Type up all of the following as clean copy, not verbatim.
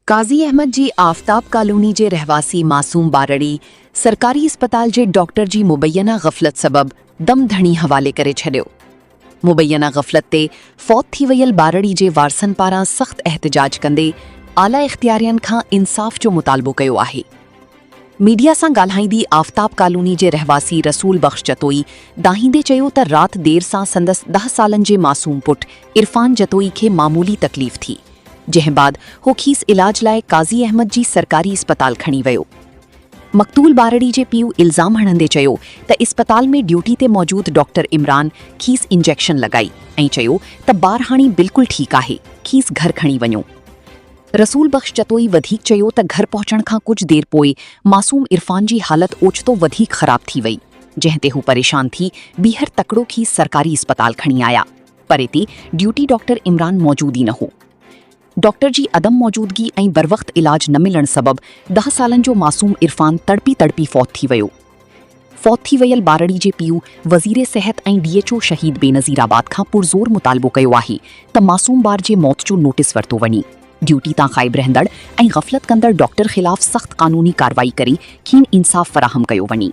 काज़ी अहमद जी Aftab colony जे रहवासी मासूम बारड़ी सरकारी अस्पताल जे डॉक्टर जी मुबैना गफ़लत सबब दम धणी हवाले करे छॾियो। मुबैना गफ़लत ते फ़ौत थी वयल बारड़ी जे वारसनि पारां सख़्त एहतिजाज कंदे आला इख़्तियारियनि खां इंसाफ़ जो मुतालबो कयो आहे। मीडिया सां ॻाल्हाईंदी आफ्ताब कॉलोनी जे रहवासी रसूल बख़्श जतोई दाहींदे चयो त राति देर सां संदसि 10 सालनि जे मासूम पुट इरफान जतोई खे मामूली तकलीफ़ थी, जंहिं बाद हो खीस इलाज लाइ काज़ी अहमद जी सरकारी अस्पताल खणी वियो। मक़तूल बारड़ी जे पीउ इल्ज़ाम हणंदे चयो त अस्पताल में ड्यूटी ते मौजूद डॉक्टर इमरान खीस इंजेक्शन लॻाई ऐं चयो त ॿार हाणे बिल्कुलु ठीकु आहे, खीस घर खणी वञो। रसूल बख़्श जतोई वधीक चयो त घर पहुचण खां कुझु देर पोइ मासूम इरफान जी हालत ओचितो वधीक ख़राब थी वई, जंहिं ते हू परेशान थी ॿीहर तकिड़ो खीस सरकारी अस्पताल खणी आया, पर इते ड्यूटी डॉक्टर इमरान मौजूद ई न हो। डॉक्टर जी अदम मौजूदगी ऐं बरवक़्त इलाज न मिलण सबब 10 सालनि जो मासूम इरफान तड़पी तड़पी फ़ौत थी वियो। फ़ौत थी वयल बारड़ी जे पीउ वज़ीर सिहत ऐं DHO शहीद बेनज़ीराबाद खां पुरज़ोर मुतालबो कयो आहे त मासूम ॿार जे मौत जो नोटिस वरितो वञे, ड्यूटी तां ग़ाइब रहंदड़ ऐं ग़फ़लत कंदड़ डॉक्टर ख़िलाफ़ सख़्त क़ानूनी कार्रवाई करे खीन इंसाफ़ फ़राहम कयो वञे।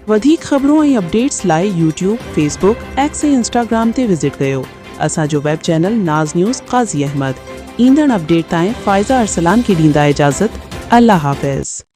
वधीक ख़बरूं ऐं अपडेट्स लाइ YouTube, Facebook, X ऐं Instagram ते विज़िट कयो। असांजो वेब चैनल नाज़ न्यूज़ काज़ी अहमद। ईंदड़ अपडेट ताईं फ़ाइज़ा अरसलान खे ॾींदा इजाज़त। अल्लाह हाफ़िज़।